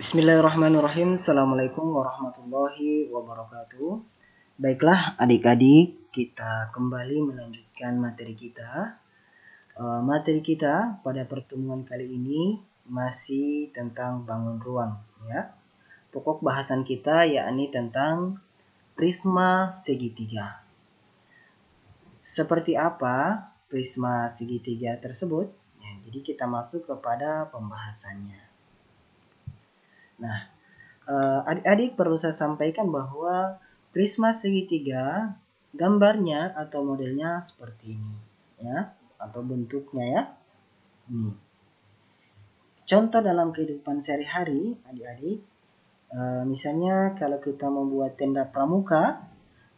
Bismillahirrahmanirrahim. Assalamualaikum warahmatullahi wabarakatuh. Baiklah adik-adik, kita kembali melanjutkan materi kita. Materi kita pada pertemuan kali ini masih tentang bangun ruang, ya. Pokok bahasan kita yakni tentang prisma segitiga. Seperti apa prisma segitiga tersebut? Ya, jadi kita masuk kepada pembahasannya. Nah, adik-adik perlu saya sampaikan bahwa prisma segitiga gambarnya atau modelnya seperti ini, ya, atau bentuknya ya. Ini. Contoh dalam kehidupan sehari-hari, adik-adik, misalnya kalau kita membuat tenda pramuka,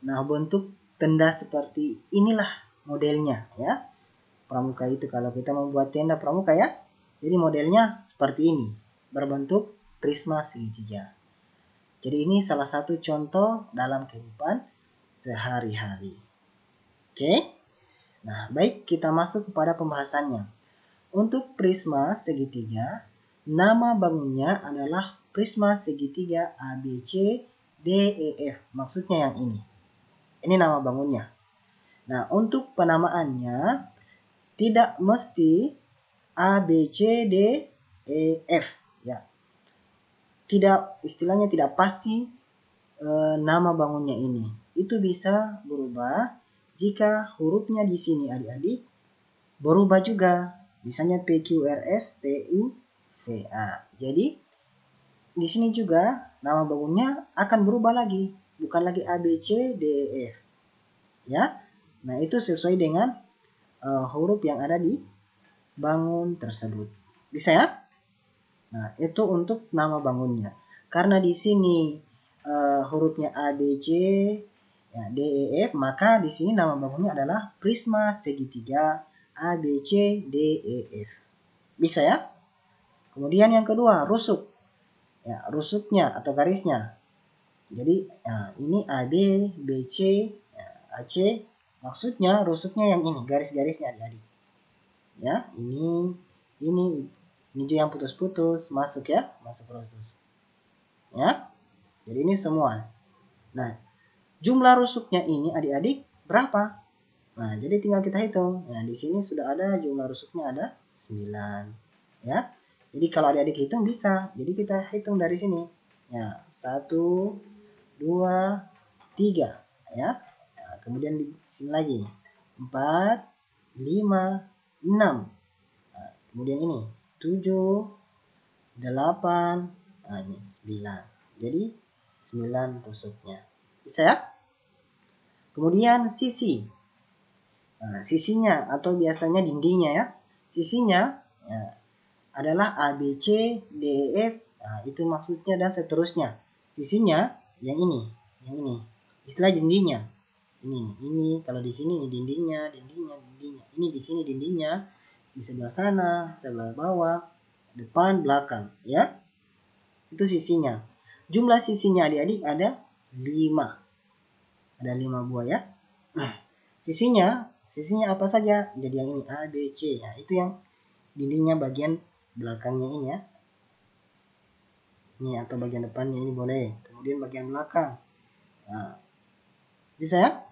nah bentuk tenda seperti inilah modelnya, ya. Pramuka itu kalau kita membuat tenda pramuka ya, jadi modelnya seperti ini, berbentuk prisma segitiga. Jadi ini salah satu contoh dalam kehidupan sehari-hari. Oke? Nah, baik, kita masuk kepada pembahasannya. Untuk prisma segitiga, nama bangunnya adalah prisma segitiga ABC DEF. Maksudnya yang ini. Ini nama bangunnya. Nah, untuk penamaannya tidak mesti ABCDEF, ya. Istilahnya tidak pasti nama bangunnya ini. Itu bisa berubah jika hurufnya di sini adik-adik berubah juga. Misalnya PQRSTUVA. Jadi di sini juga nama bangunnya akan berubah lagi, bukan lagi ABCDEF. Ya. Nah, itu sesuai dengan huruf yang ada di bangun tersebut. Bisa ya? Nah, itu untuk nama bangunnya. Karena di sini hurufnya A, B, C, ya, D, E, F, maka di sini nama bangunnya adalah prisma segitiga A, B, C, D, E, F. Bisa ya? Kemudian yang kedua, rusuk. Ya, rusuknya atau garisnya. Jadi ini A, B, B, C, ya, A, C. Maksudnya rusuknya yang ini, garis-garisnya adik-adik. Ya, ini juga yang putus-putus masuk ya, masuk rusuk. Ya. Jadi ini semua. Nah, jumlah rusuknya ini adik-adik berapa? Nah, jadi tinggal kita hitung. Nah, di sini sudah ada jumlah rusuknya ada 9. Ya. Jadi kalau adik-adik hitung bisa. Jadi kita hitung dari sini. Ya, 1 2 3 ya. Nah, kemudian di sini lagi 4 5 6. Nah, kemudian ini 7 8. Nah, ini 9. Jadi 9 rusuknya. Bisa ya? Kemudian sisi. Nah, sisinya atau biasanya dindingnya ya. Sisinya ya, adalah A, B, C, D, E, F. Nah, itu maksudnya dan seterusnya. Sisinya yang ini. Istilah dindingnya. Ini kalau di sini dindingnya. Ini di sini dindingnya. Di sebelah sana, sebelah bawah, depan, belakang, ya. Itu sisinya. Jumlah sisinya adik-adik ada 5. Ada 5 buah ya. Sisinya apa saja? Jadi yang ini A, B, C. Ya, itu yang dindingnya bagian belakangnya ini ya. Ini atau bagian depannya ini boleh. Kemudian bagian belakang. Nah, bisa ya?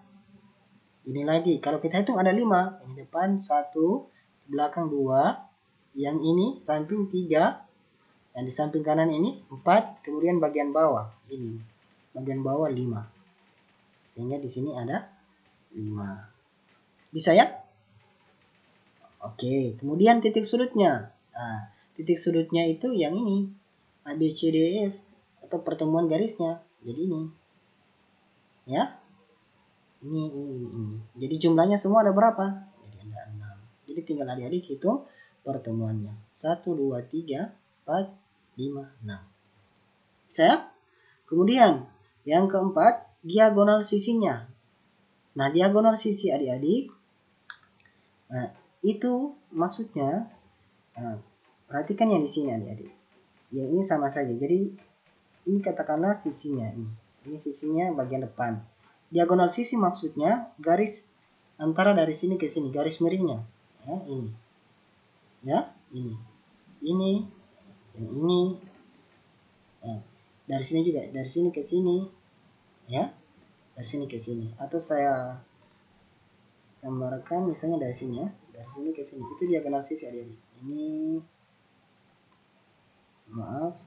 Ini lagi. Kalau kita hitung ada 5. Ini depan 1, belakang 2. Yang ini samping 3. Yang di samping kanan ini 4. Kemudian bagian bawah ini. Bagian bawah 5. Sehingga di sini ada 5. Bisa ya? Oke, kemudian titik sudutnya. Nah, titik sudutnya itu yang ini. A, B, C, D, E, F. Atau pertemuan garisnya. Jadi ini. Ya. Ini. Jadi jumlahnya semua ada berapa? Jadi ada 6. Jadi tinggal adik-adik hitung pertemuannya. 1, 2, 3, 4, 5, 6. Bisa ya? Kemudian yang keempat, diagonal sisinya. Nah, diagonal sisi adik-adik, nah, itu maksudnya, perhatikan yang di sini adik-adik. Yang ini sama saja. Jadi ini katakanlah sisinya ini. Ini sisinya bagian depan. Diagonal sisi maksudnya garis antara dari sini ke sini, garis miringnya. Ya, ini. Ya, ini. Ini, dan ini, dari sini juga, dari sini ke sini, ya, dari sini ke sini. Atau saya gambarkan misalnya dari sini ya, dari sini ke sini. Itu diagonal sisi adik-adik. Ini, maaf,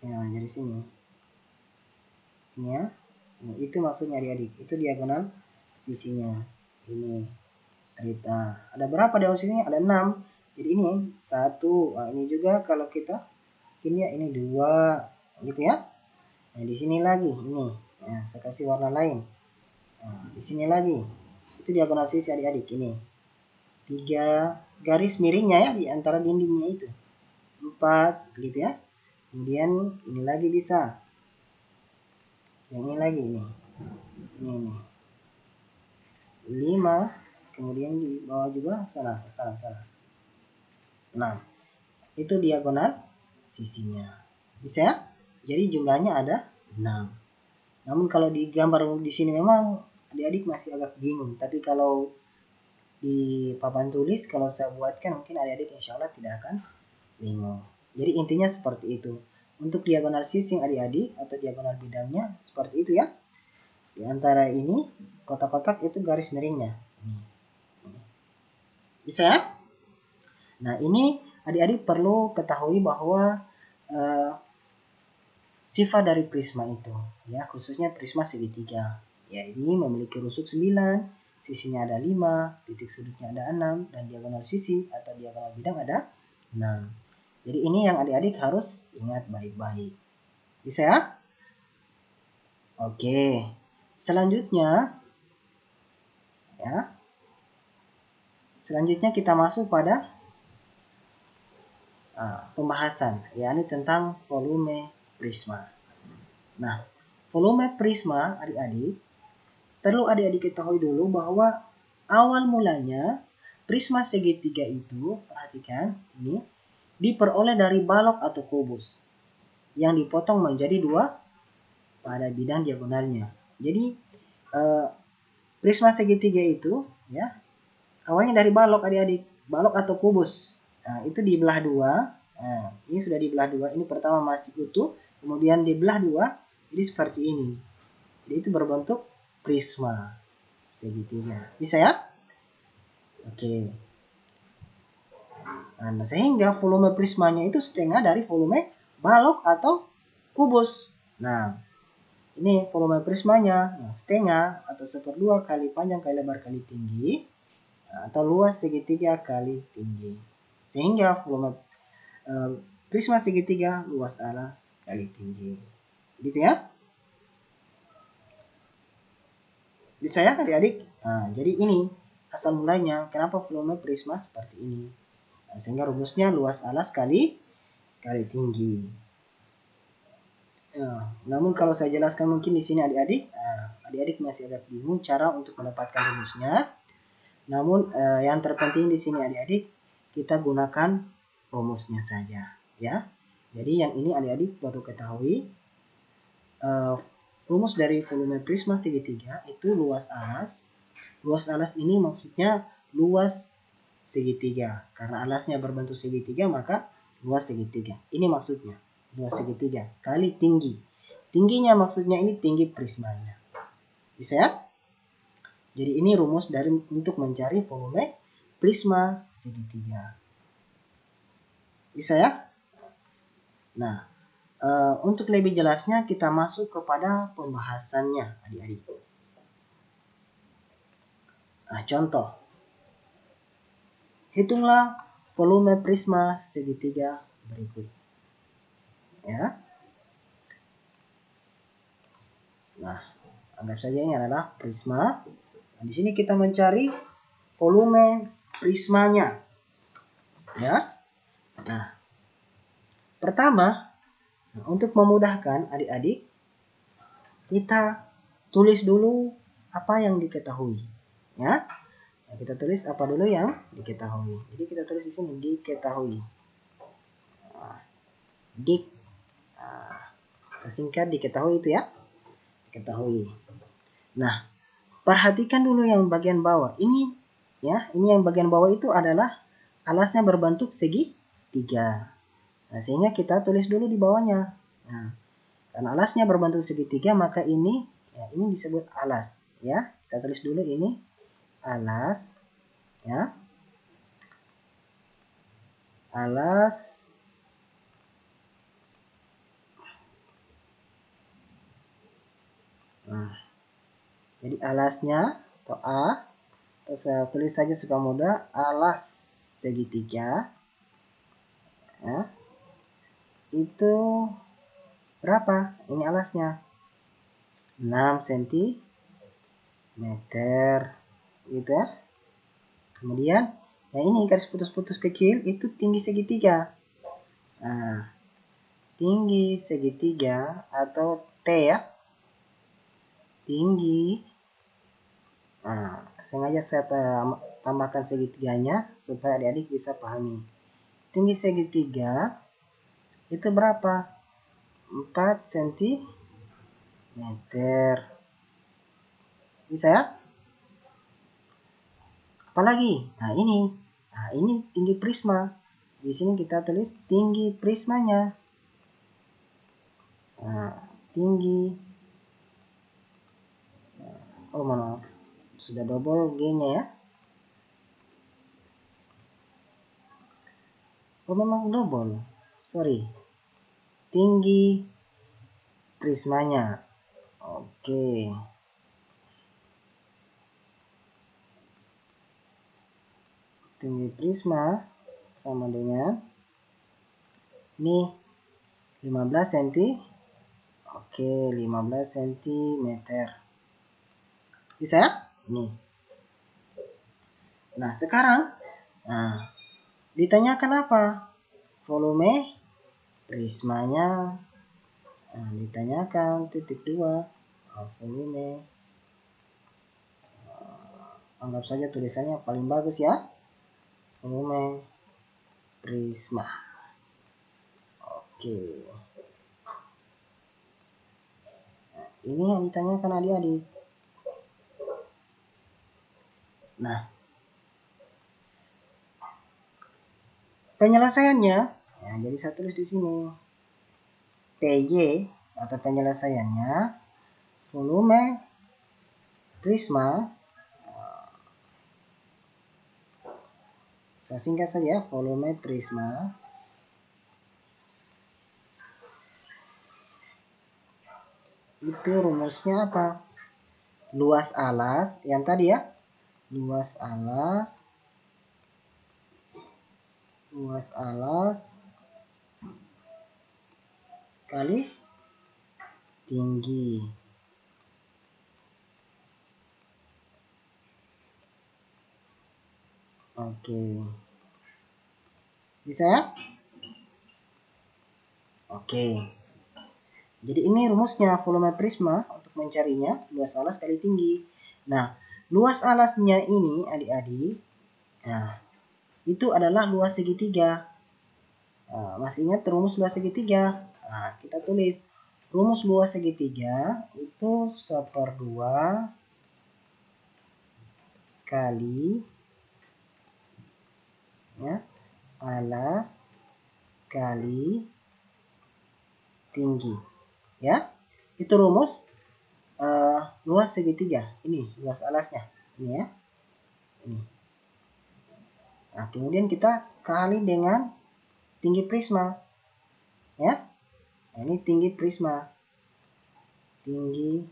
ya dari sini. Ini ya, nah, itu maksudnya adik-adik. Itu diagonal sisinya. Ini cerita. Ada berapa diagonal sini? Ada 6. Jadi ini 1. Nah, ini juga kalau kita ini ya, ini 2 gitu ya. Nah, di sini lagi ini. Nah, saya kasih warna lain. Nah, di sini lagi. Itu diagonal sisi adik-adik ini. 3 garis miringnya ya di antara dindingnya itu. 4 gitu ya. Kemudian ini lagi bisa. Yang ini lagi ini. Ini. 5. Kemudian di bawah juga salah. Nah, itu diagonal sisinya. Bisa ya? Jadi jumlahnya ada 6. Namun kalau di gambar di sini memang adik-adik masih agak bingung. Tapi kalau di papan tulis kalau saya buatkan mungkin adik-adik insya Allah tidak akan bingung. Jadi intinya seperti itu. Untuk diagonal sisi adik-adik atau diagonal bidangnya seperti itu ya. Di antara ini kotak-kotak itu garis miringnya. Bisa ya? Nah ini adik-adik perlu ketahui bahwa sifat dari prisma itu ya, khususnya prisma segitiga ya, ini memiliki rusuk 9, sisinya ada 5, titik sudutnya ada 6, dan diagonal sisi atau diagonal bidang ada 6. Jadi ini yang adik-adik harus ingat baik-baik. Bisa ya? Oke, selanjutnya ya, selanjutnya kita masuk pada pembahasan yakni tentang volume prisma. Nah, volume prisma adik-adik perlu adik-adik ketahui dulu bahwa awal mulanya prisma segitiga itu, perhatikan ini, diperoleh dari balok atau kubus yang dipotong menjadi 2 pada bidang diagonalnya. Jadi prisma segitiga itu ya awalnya dari balok adik-adik, balok atau kubus. Nah, itu dibelah 2. Nah, ini sudah dibelah 2. Ini pertama masih utuh, kemudian dibelah 2. Jadi seperti ini. Jadi itu berbentuk prisma segitiga. Bisa ya? Oke. Nah, sehingga volume prismanya itu setengah dari volume balok atau kubus. Nah, ini volume prismanya. Nah, setengah atau 1/2 kali panjang kali lebar kali tinggi atau luas segitiga kali tinggi. Sehingga volume prisma segitiga luas alas kali tinggi. Gitu ya? Bisa ya adik-adik? Nah, jadi ini asal mulanya kenapa volume prisma seperti ini. Nah, sehingga rumusnya luas alas kali tinggi. Nah, namun kalau saya jelaskan mungkin di sini adik-adik masih agak bingung cara untuk mendapatkan rumusnya. Namun yang terpenting di sini adik-adik kita gunakan rumusnya saja ya. Jadi yang ini adik-adik perlu ketahui rumus dari volume prisma segitiga itu luas alas. Luas alas ini maksudnya luas segitiga. Karena alasnya berbentuk segitiga maka luas segitiga. Ini maksudnya luas segitiga kali tinggi. Tingginya maksudnya ini tinggi prismanya. Bisa ya? Jadi ini rumus dari untuk mencari volume prisma segitiga. Bisa ya? Nah, untuk lebih jelasnya kita masuk kepada pembahasannya adik-adik. Nah, contoh. Hitunglah volume prisma segitiga berikut. Ya. Nah, anggap saja ini adalah prisma. Nah, di sini kita mencari volume prismanya. Ya. Nah, pertama, untuk memudahkan adik-adik, kita tulis dulu apa yang diketahui. Ya. Nah, kita tulis apa dulu yang diketahui. Jadi kita tulis di sini diketahui. Singkat diketahui itu ya. Diketahui. Nah, perhatikan dulu yang bagian bawah. Ini Ya, ini yang bagian bawah itu adalah alasnya berbentuk segitiga. Nah, sehingga kita tulis dulu di bawahnya. Nah, karena alasnya berbentuk segitiga, maka ini disebut alas. Ya, kita tulis dulu ini alas. Ya, alas. Nah, jadi alasnya atau A, atau saya tulis saja supaya mudah, alas segitiga. Ya, itu berapa? Ini alasnya 6 cm gitu ya. Kemudian yang ini garis putus-putus kecil itu tinggi segitiga. Nah, tinggi segitiga atau T ya, tinggi. Nah, sengaja saya tambahkan segitiganya supaya adik-adik bisa pahami. Tinggi segitiga itu berapa? 4 cm. Bisa ya? Apalagi? Nah, ini tinggi prisma. Di sini kita tulis tinggi prismanya. Nah, tinggi. Oh, maaf. Sudah double G-nya ya. Oh, memang double. Sorry. Tinggi prismanya. Oke. Tinggi prisma sama dengan ini 15 cm. Oke, 15 cm. Bisa ya? Ini. Nah, sekarang ditanyakan apa? Volume prismanya. Nah, ditanyakan titik 2. Volume. Anggap saja tulisannya paling bagus ya. Volume prisma. Oke. Nah, ini yang ditanyakan adik-adik. Nah, penyelesaiannya, ya, jadi saya tulis di sini. PY atau penyelesaiannya volume prisma. Saya singkat saja, volume prisma itu rumusnya apa? Luas alas yang tadi ya, luas alas kali tinggi. Oke. Bisa ya? Oke. Jadi ini rumusnya volume prisma untuk mencarinya, luas alas kali tinggi. Nah, luas alasnya ini adik-adik, nah, itu adalah luas segitiga. Nah, masih ingat rumus luas segitiga? Nah, kita tulis rumus luas segitiga itu 1/2 kali ya, alas kali tinggi. Ya, itu rumus luas segitiga. Ini luas alasnya. Ini ya. Ini. Nah, kemudian kita kali dengan tinggi prisma. Ya. Nah, ini tinggi prisma. Tinggi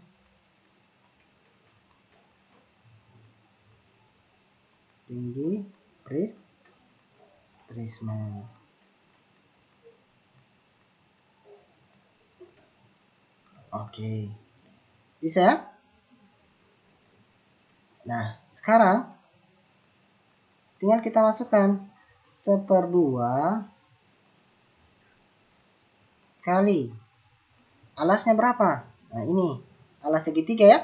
prisma. Oke. Bisa ya? Nah, sekarang tinggal kita masukkan 1/2 kali alasnya berapa? Nah, ini alas segitiga ya.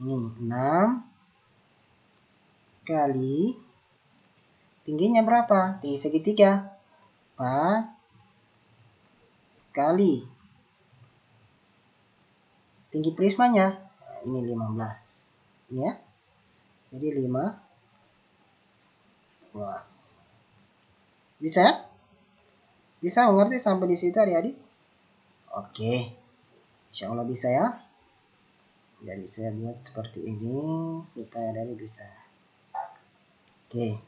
Ini 6 kali tingginya berapa? Tinggi segitiga 4 kali tinggi prismanya. Nah, ini 15. Ini ya. Jadi 15 luas. Bisa ya? Bisa mengerti sampai di situ adik-adik? Oke, insya Allah bisa ya. Jadi saya buat seperti ini supaya adik bisa. Oke.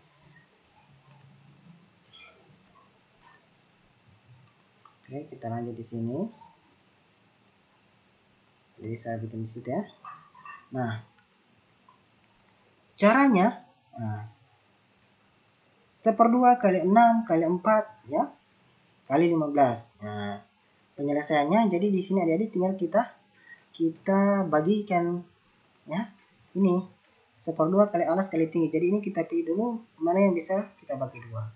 Oke, kita lanjut di sini. Jadi saya bikin di situ ya. Nah, caranya, nah, 1/2 kali 6 kali 4 ya, kali 15. Nah, penyelesaiannya jadi di sini adik-adik tinggal kita bagikan ya. Ini 1/2 kali alas kali tinggi. Jadi ini kita pilih dulu mana yang bisa kita bagi 2.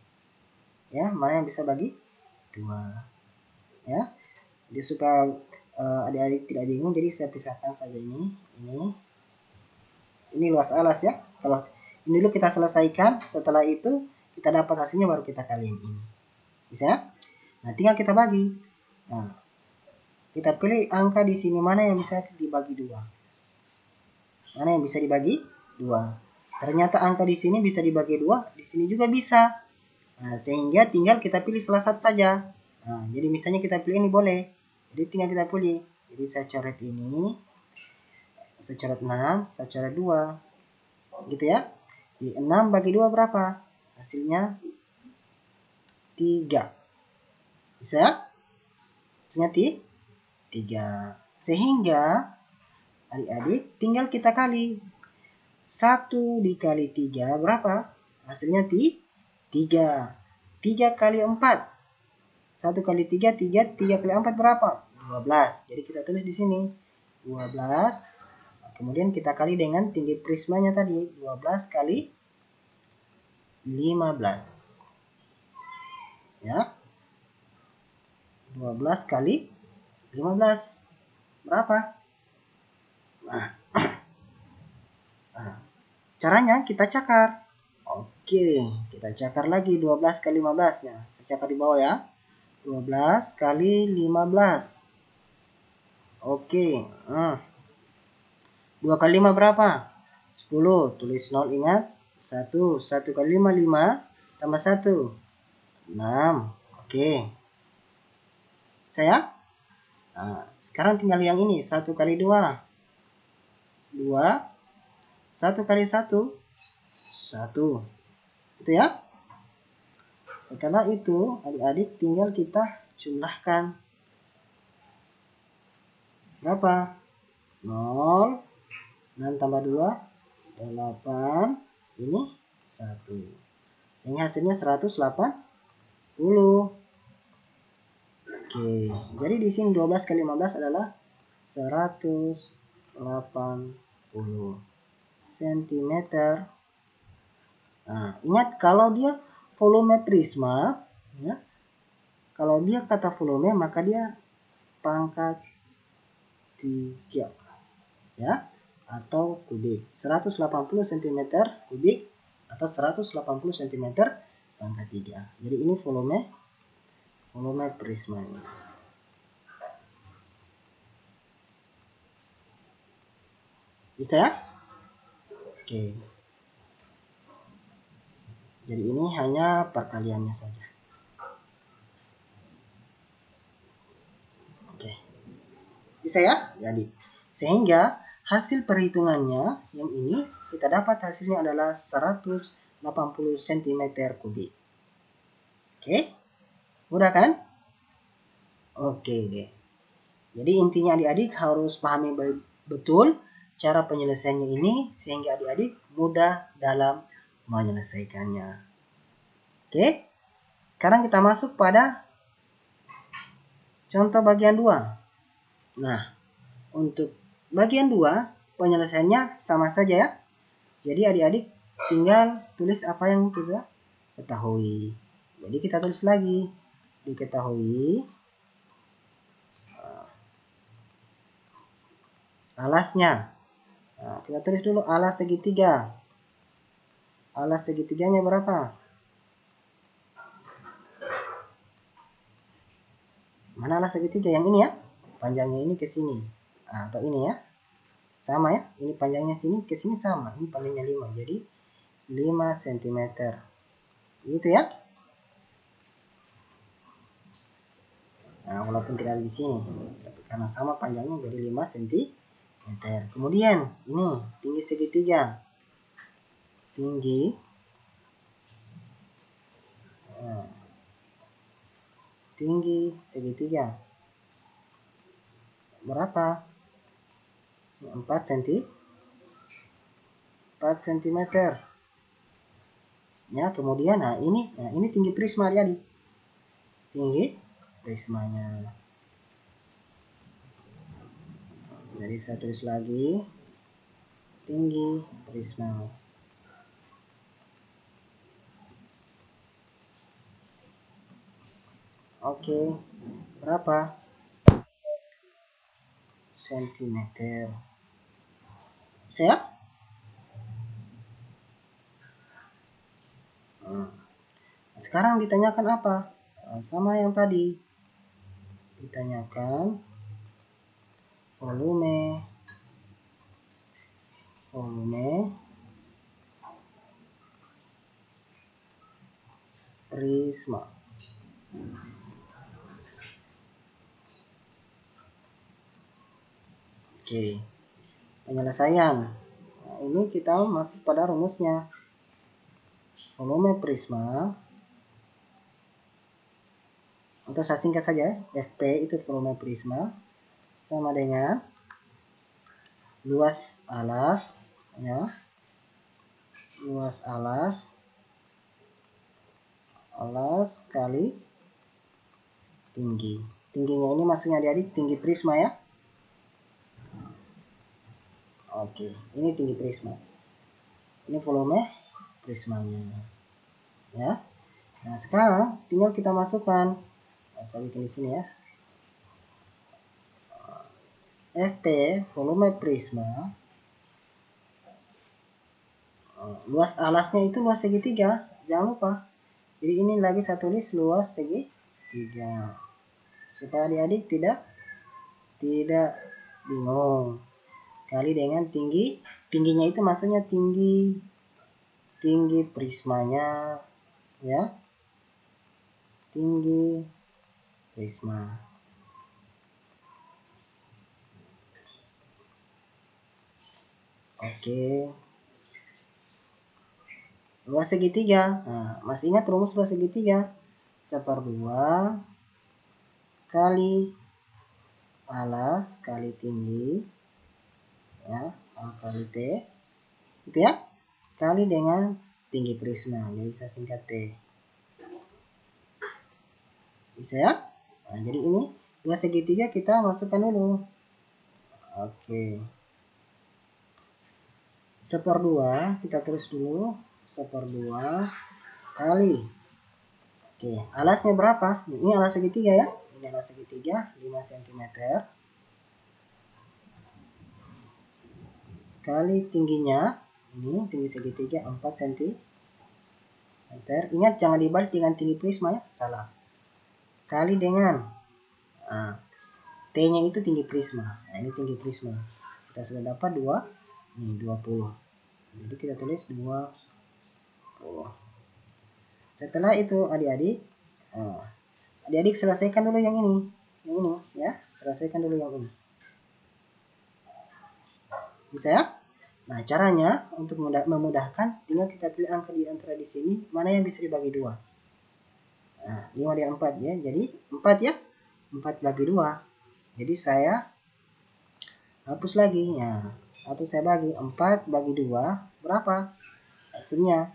Ya, mana yang bisa bagi 2. Ya. Jadi supaya adik-adik tidak bingung, jadi saya pisahkan saja ini. Ini luas alas ya. Kalau ini dulu kita selesaikan, setelah itu kita dapat hasilnya baru kita kaliin ini. Bisa ya? Nah, tinggal kita bagi. Nah, kita pilih angka di sini mana yang bisa dibagi 2. Mana yang bisa dibagi 2. Ternyata angka di sini bisa dibagi 2, di sini juga bisa. Nah, sehingga tinggal kita pilih salah satu saja. Nah, jadi misalnya kita pilih ini boleh. Jadi tinggal kita pilih. Jadi saya coret ini. Saya coret 6, saya coret 2. Gitu ya. Jadi 6 bagi 2 berapa? Hasilnya 3. Bisa ya? Hasilnya 3. Sehingga adik-adik tinggal kita kali. 1 dikali 3 berapa? Hasilnya 3. 3 kali 4. 1 kali 3, 3 kali 4 berapa? 12. Jadi kita tulis di sini 12. Kemudian kita kali dengan tinggi prismanya tadi. 12 kali 15. Ya. 12 kali 15. Berapa? Nah, caranya kita cakar. Oke, kita cakar lagi 12 kali 15 ya. Saya cakar di bawah ya. 12 kali 15. Oke. 2 kali 5 berapa? 10. Tulis 0 ingat. 1. 1 kali 5, 5. Tambah 1. 6. Oke. Saya? Nah, sekarang tinggal yang ini. 1 kali 2. 2. 1 kali 1. 1. Itu ya. Setelah itu, adik-adik tinggal kita jumlahkan. Berapa? 0. 6 tambah 2. 8. Ini 1. Sehingga hasilnya 180. Oke. Jadi di sini 12 kali 15 adalah 180 cm. Nah, ingat kalau dia volume prisma, ya, kalau dia kata volume maka dia pangkat 3 ya, atau kubik. 180 cm kubik atau 180 cm pangkat 3. Jadi ini volume prisma ini. Bisa ya? Oke. Jadi ini hanya perkaliannya saja. Oke. Bisa ya? Jadi sehingga hasil perhitungannya yang ini kita dapat hasilnya adalah 180 cm kubik. Oke? Mudah kan? Oke. Jadi intinya adik-adik harus pahami betul cara penyelesaiannya ini sehingga adik-adik mudah dalam menyelesaikannya. Oke? Sekarang kita masuk pada contoh bagian 2. Nah, untuk bagian 2 penyelesaiannya sama saja ya. Jadi adik-adik tinggal tulis apa yang kita ketahui. Jadi kita tulis lagi. Diketahui alasnya. Nah, kita tulis dulu alas segitiga. Alas segitiganya berapa? Mana alas segitiga? Yang ini ya. Panjangnya ini ke sini. Nah, atau ini ya. Sama ya. Ini panjangnya sini ke sini sama. Ini panjangnya 5. Jadi 5 cm. Gitu ya. Nah, walaupun tidak ada di sini, tapi karena sama panjangnya jadi 5 cm. Kemudian ini tinggi segitiga. Tinggi tinggi segitiga berapa? 4 cm. 4 cm. Ya, kemudian nah ini tinggi prisma jadi. Tinggi prismanya. Jadi saya tulis lagi tinggi prisma. Oke, berapa? Sentimeter. Bisa ya? Sekarang ditanyakan apa? Sama yang tadi. Ditanyakan volume prisma. Oke, penyelesaian. Nah, ini kita masuk pada rumusnya. Volume prisma, atau saya singkat saja, FP itu volume prisma sama dengan luas alas, ya, luas alas kali tinggi. Tingginya ini maksudnya adik tinggi prisma ya. Oke, ini tinggi prisma. Ini volume prismanya. Ya. Nah, sekarang tinggal kita masukkan. Saya bikin di sini ya. FP volume prisma. Luas alasnya itu luas segitiga. Jangan lupa. Jadi ini lagi saya tulis luas segitiga. Supaya adik-adik tidak bingung. Kali dengan tingginya itu maksudnya tinggi prismanya ya. Tinggi prisma. Oke. Luas segitiga. Nah, masih ingat rumus luas segitiga? 1/2 kali alas kali tinggi ya, A kali T gitu ya, kali dengan tinggi prisma. Jadi saya singkat T. Bisa ya? Nah, jadi ini luas segitiga kita masukkan dulu. Oke. 1/2 kita tulis dulu. 1/2 kali. Oke, alasnya berapa? Ini alas segitiga ya. Ini alas segitiga 5 cm. Kali tingginya, ini tinggi segitiga 4 cm. Ingat jangan dibalik dengan tinggi prisma ya, salah. Kali dengan T-nya itu tinggi prisma. Nah, ini tinggi prisma. Kita sudah dapat 20. Jadi kita tulis 20. Setelah itu adik-adik selesaikan dulu yang ini ya, selesaikan dulu yang ini. Bisa ya? Nah, caranya untuk memudahkan tinggal kita pilih angka di antara di sini mana yang bisa dibagi 2. Nah, 5 dan 4 ya. Jadi 4 ya. 4 bagi 2. Jadi saya hapus lagi ya. Atau saya bagi 4 bagi 2 berapa? Hasilnya.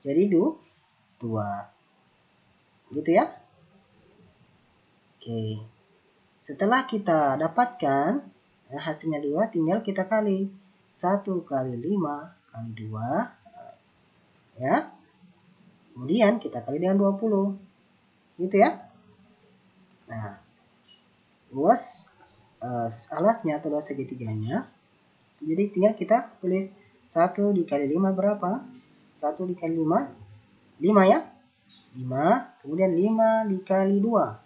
Jadi 2. Gitu ya. Oke. Setelah kita dapatkan hasilnya 2, tinggal kita kali 1 kali 5 kali 2 ya. Kemudian kita kali dengan 20. Gitu ya. Nah, luas alasnya atau luas segitiganya. Jadi tinggal kita tulis 1 dikali 5 berapa? 1 dikali 5 5 ya. 5, kemudian 5 dikali 2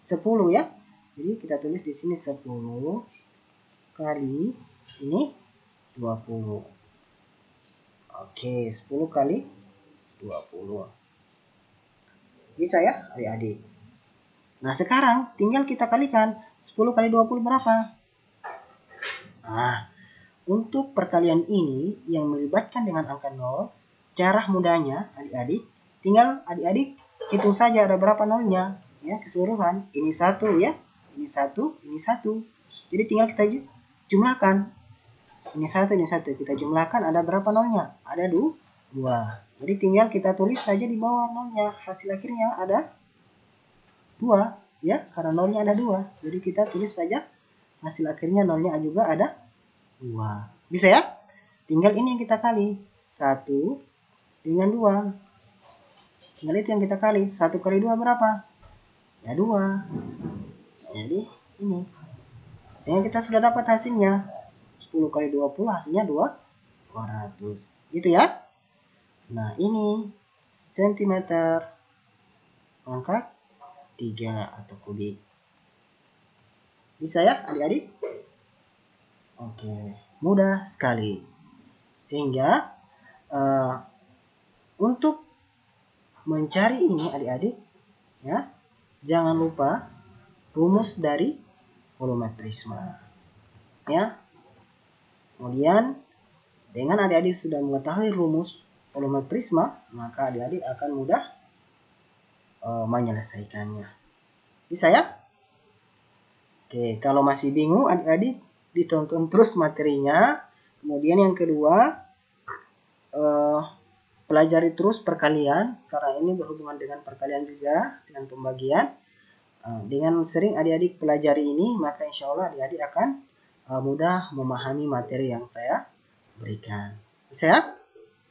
10 ya. Jadi kita tulis di sini 10 kali ini 20. Oke, 10 kali 20. Bisa ya adik-adik? Nah sekarang tinggal kita kalikan 10 kali 20 berapa? Nah, untuk perkalian ini yang melibatkan dengan angka 0, cara mudahnya adik-adik, tinggal adik-adik hitung saja ada berapa nolnya. Ya, keseluruhan. Ini 1 ya, ini 1, ini 1. Jadi tinggal kita jumlahkan. Ini 1, ini 1. Kita jumlahkan ada berapa nolnya? Ada 2. Jadi tinggal kita tulis saja di bawah nolnya. Hasil akhirnya ada 2. Ya, karena nolnya ada 2. Jadi kita tulis saja hasil akhirnya nolnya juga ada 2. Bisa ya? Tinggal ini yang kita kali. 1 dengan 2. Tinggal itu yang kita kali. 1 kali 2 berapa? Ya 2. Jadi ini. Sehingga kita sudah dapat hasilnya. 10 kali 20 hasilnya 200. Gitu ya? Nah ini sentimeter pangkat 3 atau kubik. Bisa ya adik-adik? Oke, mudah sekali. Sehingga untuk mencari ini adik-adik, ya, jangan lupa rumus dari volume prisma. Ya. Kemudian dengan adik-adik sudah mengetahui rumus volume prisma, maka adik-adik akan mudah menyelesaikannya. Bisa ya? Oke, kalau masih bingung adik-adik ditonton terus materinya. Kemudian yang kedua, pelajari terus perkalian, karena ini berhubungan dengan perkalian juga, dengan pembagian. Dengan sering adik-adik pelajari ini, maka insya Allah adik-adik akan mudah memahami materi yang saya berikan. Bisa ya?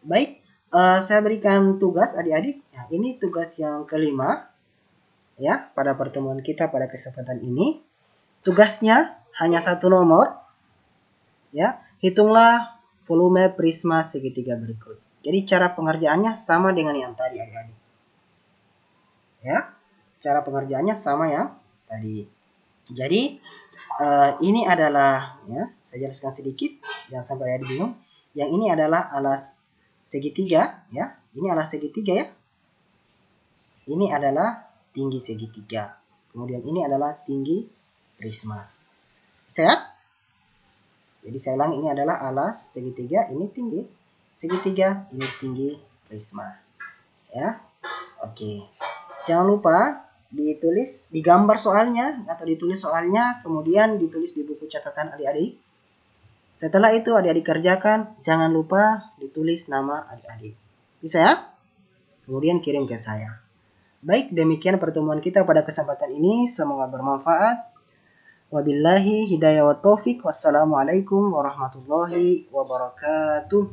Baik, saya berikan tugas adik-adik. Ya, ini tugas yang kelima ya pada pertemuan kita pada kesempatan ini. Tugasnya hanya satu nomor. Ya, hitunglah volume prisma segitiga berikut. Jadi cara pengerjaannya sama dengan yang tadi adik-adik. Ya, cara pengerjaannya sama yang tadi. Jadi ini adalah, ya, saya jelaskan sedikit, jangan sampai ada bingung. Yang ini adalah alas segitiga, ya. Ini alas segitiga ya. Ini adalah tinggi segitiga. Kemudian ini adalah tinggi prisma. Bisa ya? Jadi saya ulang, ini adalah alas segitiga, ini tinggi segitiga, ini tinggi prisma. Ya. Oke. Jangan lupa ditulis, digambar soalnya atau ditulis soalnya, kemudian ditulis di buku catatan adik-adik. Setelah itu adik-adik kerjakan, jangan lupa ditulis nama adik-adik. Bisa ya? Kemudian kirim ke saya. Baik, demikian pertemuan kita pada kesempatan ini. Semoga bermanfaat. Wabillahi hidayah wa taufik. Wassalamualaikum warahmatullahi wabarakatuh.